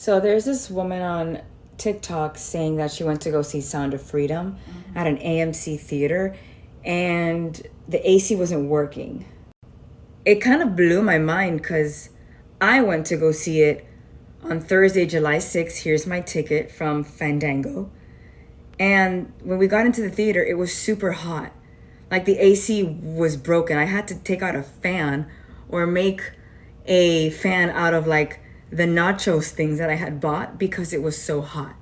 So there's this woman on TikTok saying that she went to go see Sound of Freedom at an AMC theater and the AC wasn't working. It kind of blew my mind because I went to go see it on Thursday, July 6th. Here's my ticket from Fandango. And when we got into the theater, it was super hot. Like the AC was broken. I had to take out a fan or make a fan out of like the nachos things that I had bought because it was so hot.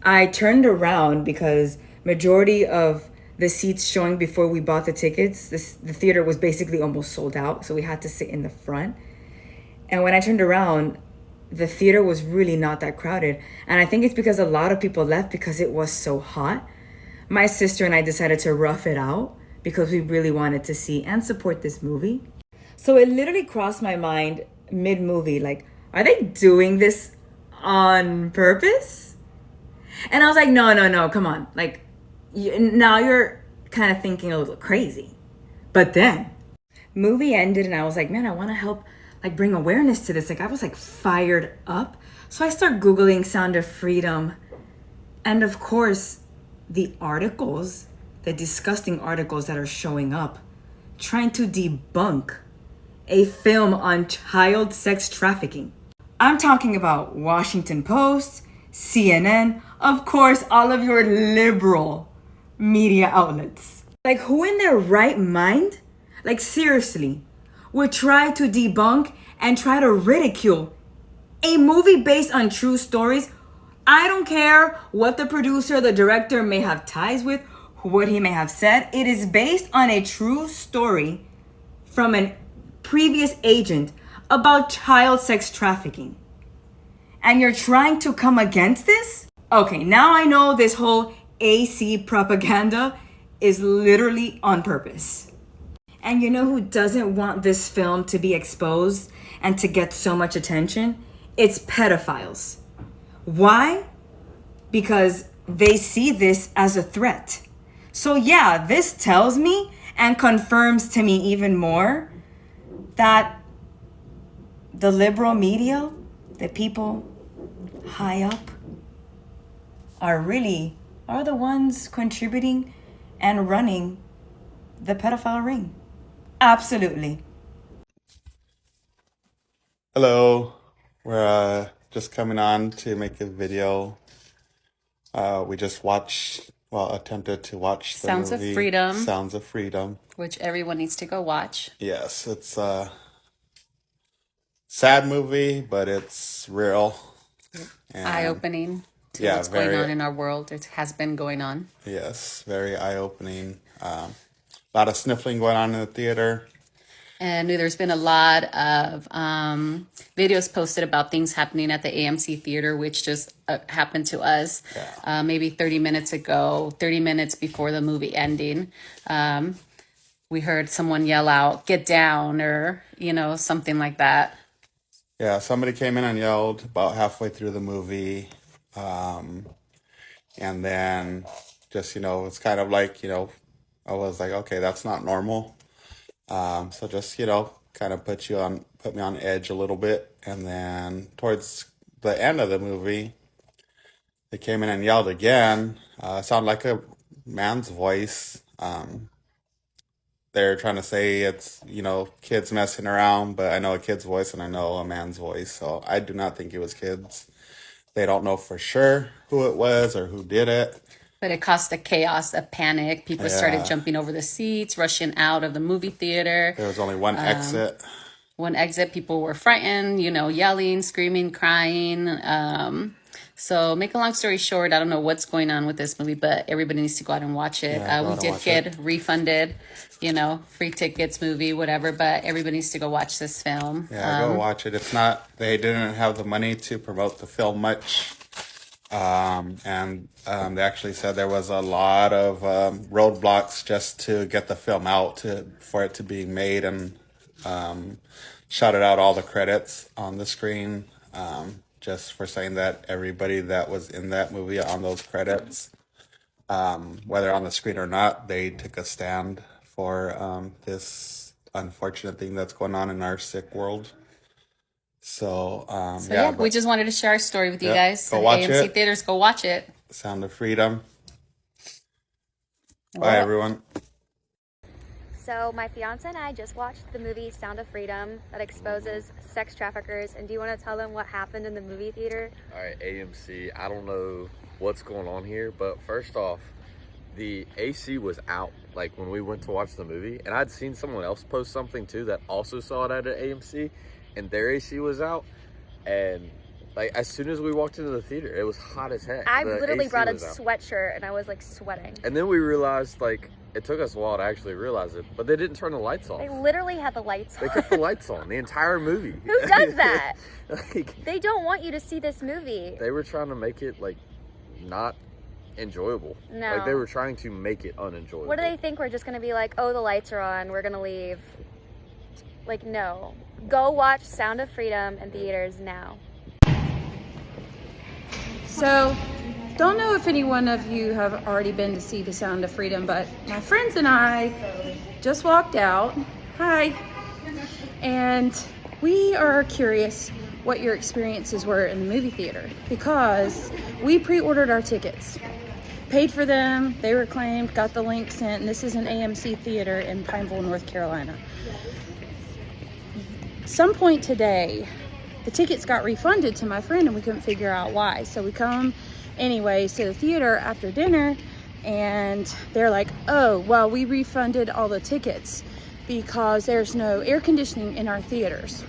I turned around because majority of the seats showing before we bought the tickets, the theater was basically almost sold out, so we had to sit in the front. And when I turned around, the theater was really not that crowded. And I think it's because a lot of people left because it was so hot. My sister and I decided to rough it out because we really wanted to see and support this movie. So it literally crossed my mind mid-movie, like, are they doing this on purpose? And I was like, no, come on. Like, now you're kind of thinking a little crazy. But then, movie ended and I was like, man, I want to help like bring awareness to this. Like I was like fired up. So I start Googling Sound of Freedom. And of course, the articles, the disgusting articles that are showing up, trying to debunk a film on child sex trafficking. I'm talking about Washington Post, CNN, of course, all of your liberal media outlets. Like who in their right mind, like seriously, would try to debunk and try to ridicule a movie based on true stories? I don't care what the producer, the director may have ties with, what he may have said. It is based on a true story from a previous agent about child sex trafficking. And you're trying to come against this? Okay, now I know this whole AC propaganda is literally on purpose. And you know who doesn't want this film to be exposed and to get so much attention? It's pedophiles. Why? Because they see this as a threat. So yeah, this tells me and confirms to me even more that the liberal media, the people high up, are the ones contributing and running the pedophile ring. Absolutely. Hello, we're just coming on to make a video. We just attempted to watch the Sounds of movie Freedom, Sounds of Freedom. which everyone needs to go watch. Yes, it's a sad movie, but it's real. And Eye-opening to yeah, what's going on very, in our world. It has been going on. yes, very eye-opening. A lot of sniffling going on in the theater. And there's been a lot of videos posted about things happening at the AMC theater, which just happened to us maybe 30 minutes ago, 30 minutes before the movie ending. We heard someone yell out, "Get down," or, something like that. Yeah, somebody came in and yelled about halfway through the movie. And then just, it's kind of like, I was like, okay, that's not normal. So just, kind of put me on edge a little bit. And then towards the end of the movie, they came in and yelled again. Sounded like a man's voice. They're trying to say it's, kids messing around, but I know a kid's voice and I know a man's voice. So I do not think it was kids. They don't know for sure who it was or who did it. But it caused a chaos, a panic. People started Yeah, jumping over the seats, rushing out of the movie theater. there was only one exit. One exit, people were frightened, yelling, screaming, crying. So make a long story short, I don't know what's going on with this movie, but everybody needs to go out and watch it. Yeah, go We out and did watch get it. refunded, free tickets, movie, whatever, but everybody needs to go watch this film. Yeah, go watch it. It's not, they didn't have the money to promote the film much. And they actually said there was a lot of roadblocks just to get the film out, for it to be made, and shouted out all the credits on the screen, just for saying that everybody that was in that movie on those credits, whether on the screen or not, they took a stand for this unfortunate thing that's going on in our sick world. So, So yeah, we just wanted to share our story with you guys. Go watch AMC it. theaters, go watch it. Sound of Freedom. Bye, everyone. So my fiance and I just watched the movie Sound of Freedom that exposes sex traffickers. And do you want to tell them what happened in the movie theater? All right, AMC, I don't know what's going on here, but first off, the AC was out like when we went to watch the movie, and I'd seen someone else post something too that also saw it at an AMC, and their AC was out, and like as soon as we walked into the theater, it was hot as heck. I The literally AC brought a was out. sweatshirt and I was like sweating. And then we realized, like, it took us a while to actually realize it, but they didn't turn the lights off. They literally had the lights They on. kept the lights on the entire movie. Who does that? Like, They don't want you to see this movie. they were trying to make it like not enjoyable. No. Like they were trying to make it unenjoyable. What do they think? We're just going to be like, oh, the lights are on, we're going to leave. Like, no. Go watch Sound of Freedom in theaters now. So, don't know if any one of you have already been to see The Sound of Freedom, but my friends and I just walked out. Hi. And we are curious what your experiences were in the movie theater because we pre-ordered our tickets, paid for them, they were claimed, got the link sent, and this is an AMC theater in Pineville, North Carolina. Some point today, the tickets got refunded to my friend and we couldn't figure out why. So we come anyways to the theater after dinner and they're like, oh, well, we refunded all the tickets because there's no air conditioning in our theaters.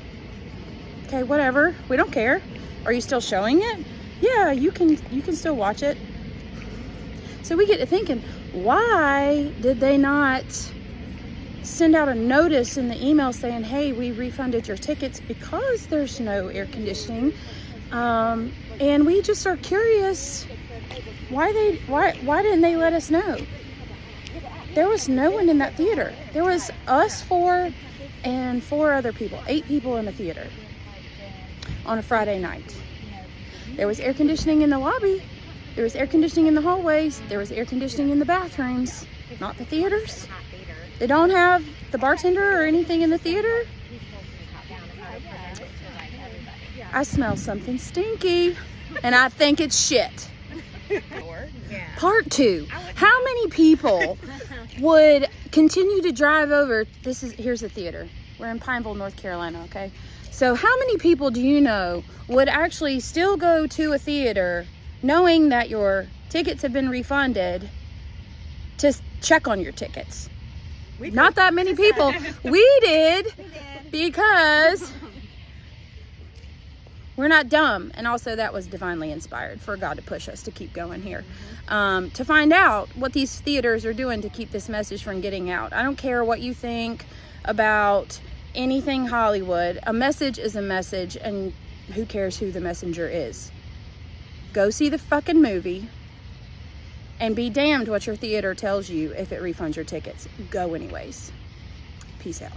Okay, whatever, we don't care. Are you still showing it? Yeah, you can still watch it. So we get to thinking, why did they not send out a notice in the email saying, hey, we refunded your tickets because there's no air conditioning? And we just are curious why didn't they let us know? There was no one in that theater. There was us four and four other people, 8 people in the theater on a Friday night. There was air conditioning in the lobby. There was air conditioning in the hallways. There was air conditioning in the bathrooms, not the theaters. They don't have the bartender or anything in the theater. I smell something stinky and I think it's shit. Part 2. How many people would continue to drive over? Here's the theater. We're in Pineville, North Carolina, okay? So how many people do you know would actually still go to a theater knowing that your tickets have been refunded to check on your tickets? Not that many people. We did because we're not dumb. And also that was divinely inspired for God to push us to keep going here. To find out what these theaters are doing to keep this message from getting out. I don't care what you think about anything Hollywood. A message is a message and who cares who the messenger is. Go see the fucking movie and be damned what your theater tells you if it refunds your tickets. Go anyways. Peace out.